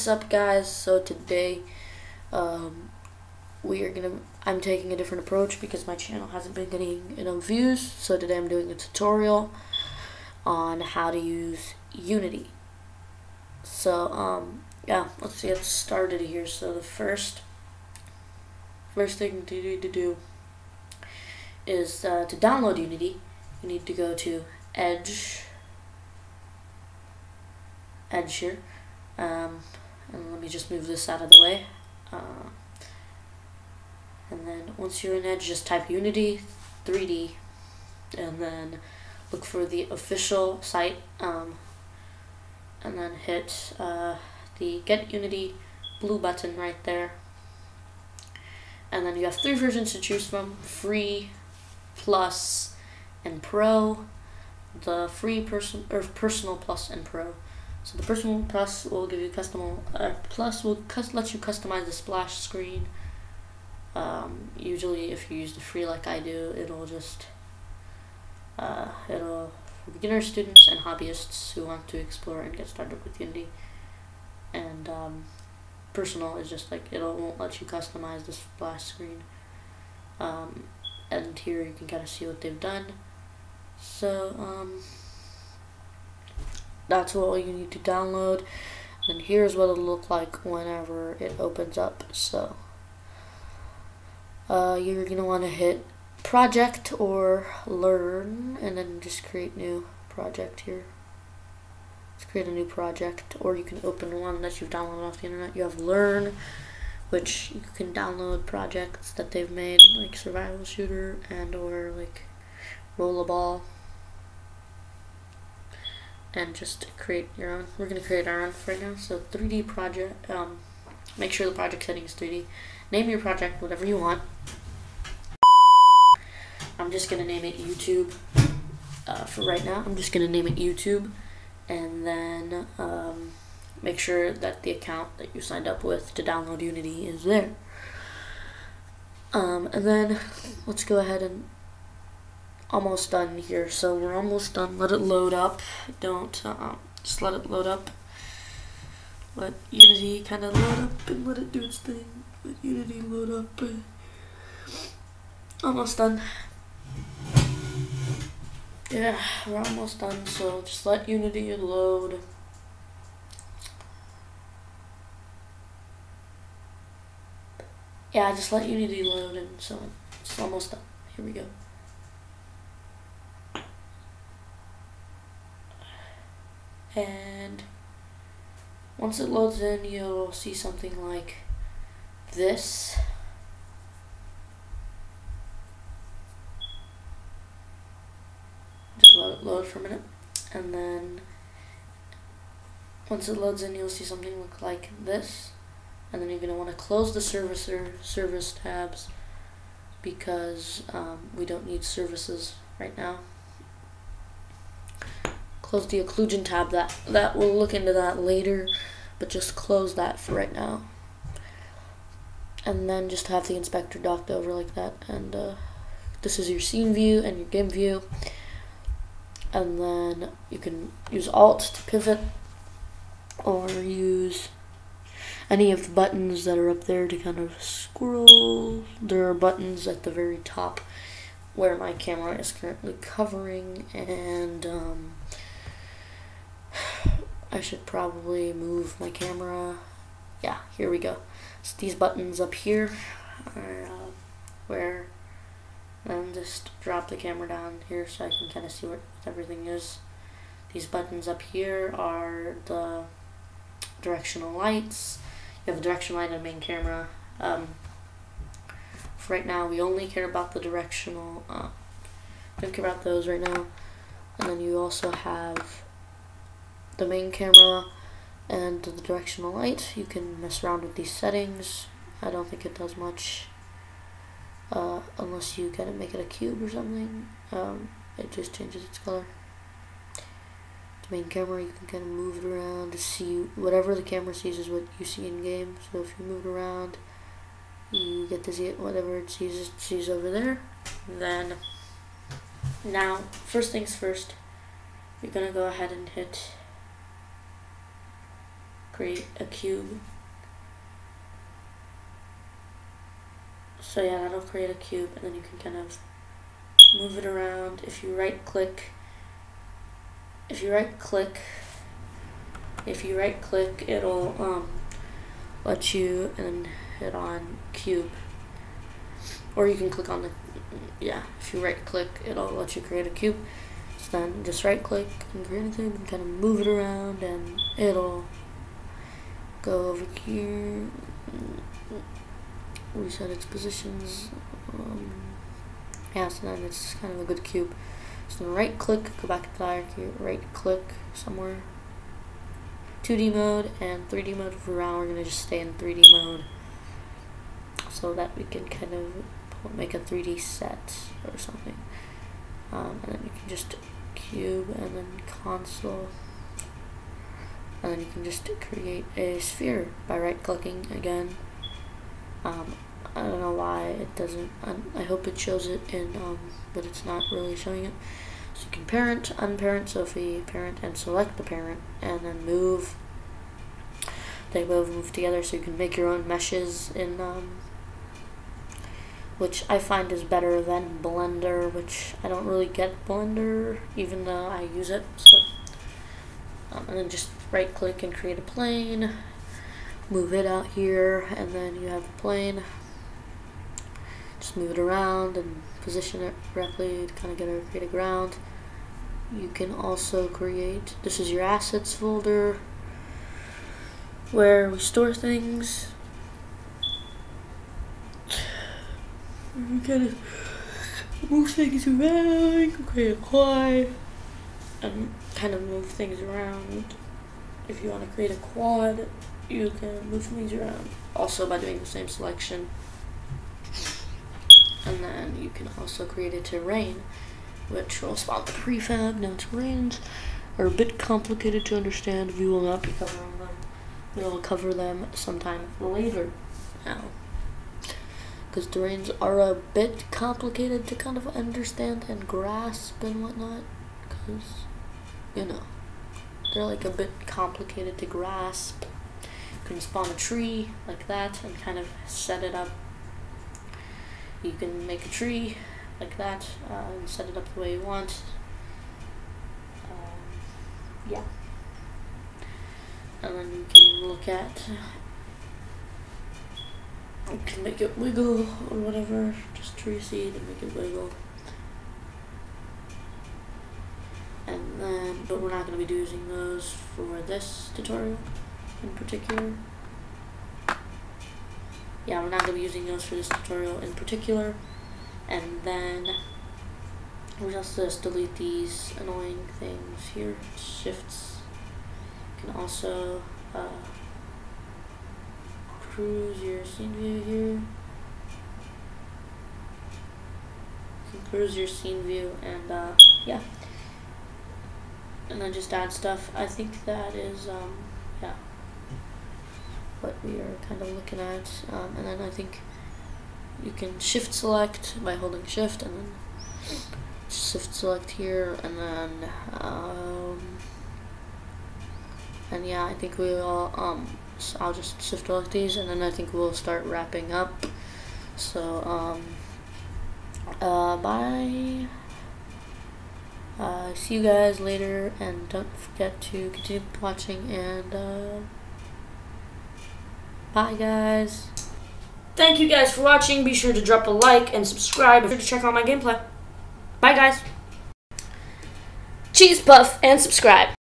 What's up, guys? So today I'm taking a different approach because my channel hasn't been getting enough views. So today I'm doing a tutorial on how to use Unity. So yeah, let's get started here. So the first thing you need to do is to download Unity. You need to go to Edge here. And let me just move this out of the way. And then once you're in Edge, just type Unity 3D, and then look for the official site, and then hit the Get Unity blue button right there. And then you have 3 versions to choose from: Free, Plus, and Pro. The free Personal, Plus, and Pro. So the Personal Plus will give you let you customize the splash screen. Usually, if you use the free like I do, it'll for beginners, students, and hobbyists who want to explore and get started with Unity. And Personal is just like, won't let you customize the splash screen. And here you can kind of see what they've done. So that's what you need to download, and here's what it'll look like whenever it opens up. So you're gonna want to hit project or learn, and then just create new project here. Let's create a new project, or you can open one that you've downloaded off the internet. You have learn, which you can download projects that they've made, like survival shooter and or like rollerball, and just create your own. We're going to create our own right now. So 3D project, make sure the project setting is 3D. Name your project whatever you want. I'm just going to name it YouTube for right now. I'm just going to name it YouTube, and then make sure that the account that you signed up with to download Unity is there. And then let's go ahead and almost done here. So we're almost done. Let it load up. Don't just let it load up. Let Unity kind of load up and let it do its thing. Let Unity load up. Almost done. Yeah, we're almost done. So just let Unity load. Yeah, just let Unity load, and so it's almost done. Here we go. And once it loads in, you'll see something like this. Just let it load for a minute, and then once it loads in, you'll see something look like this. And then you're going to want to close the service tabs, because we don't need services right now. Close the occlusion tab. That we'll look into that later, but just close that for right now. And then just have the inspector docked over like that. And this is your scene view and your game view. And then you can use Alt to pivot, or use any of the buttons that are up there to kind of scroll. There are buttons at the very top where my camera is currently covering, and I should probably move my camera. Yeah, here we go. So these buttons up here are where, and just drop the camera down here so I can kind of see what everything is. These buttons up here are the directional lights. You have a directional light and a main camera. For right now, we only care about the directional. Don't care about those right now. And then you also have the main camera and the directional light. You can mess around with these settings. I don't think it does much, unless you kind of make it a cube or something. It just changes its color. The main camera, you can kind of move it around to see whatever the camera sees is what you see in game. So if you move it around, you get to see it, whatever it sees over there. Then now, first things first, you're gonna go ahead and hit create a cube. So yeah, that'll create a cube, and then you can kind of move it around. If you right click, it'll let you and hit on cube, or you can click on the, yeah, if you right click, it'll let you create a cube. So then just right click and create a cube and kind of move it around, and it'll go over here, reset its positions. Yeah, so then it's kind of a good cube. So then right click, go back to the hierarchy, right click somewhere, 2D mode and 3D mode. For now we're going to just stay in 3D mode so that we can kind of make a 3D set or something. And then you can just cube and then console, and then you can just create a sphere by right clicking again. I don't know why it doesn't, I hope it shows it in, but it's not really showing it. So you can parent, unparent, so if we parent and select the parent and then move, they both move together, so you can make your own meshes in, which I find is better than Blender, which I don't really get Blender, even though I use it. So, and then just right click and create a plane, move it out here, and then you have the plane. Just move it around and position it correctly to kind of create a ground. You can also create, this is your assets folder where we store things. We kind of move things around, create a quad, and kind of move things around. If you want to create a quad, you can move things around also by doing the same selection. And then you can also create a terrain, which will spawn the prefab. Now terrains are a bit complicated to understand. We will not be covering them. We will cover them sometime later now, because terrains are a bit complicated to kind of understand and grasp and whatnot, because, you know, they're like a bit complicated to grasp. You can spawn a tree like that and kind of set it up. You can make a tree like that and set it up the way you want. Yeah. And then you can look at, you can make it wiggle or whatever, just tree seed and make it wiggle. And then, but we're not going to be using those for this tutorial in particular. Yeah, we're not going to be using those for this tutorial in particular. And then we'll just delete these annoying things here, shifts. You can also cruise your scene view here. You can cruise your scene view and yeah. And then just add stuff. I think that is, yeah, what we are kind of looking at. And then I think you can shift select by holding shift, and then shift select here, and then and yeah, I think we will so I'll just shift select these, and then I think we'll start wrapping up. So bye. See you guys later, and don't forget to continue watching, and bye guys. Thank you guys for watching. Be sure to drop a like and subscribe. Be sure to check out my gameplay. Bye guys. Cheese puff and subscribe.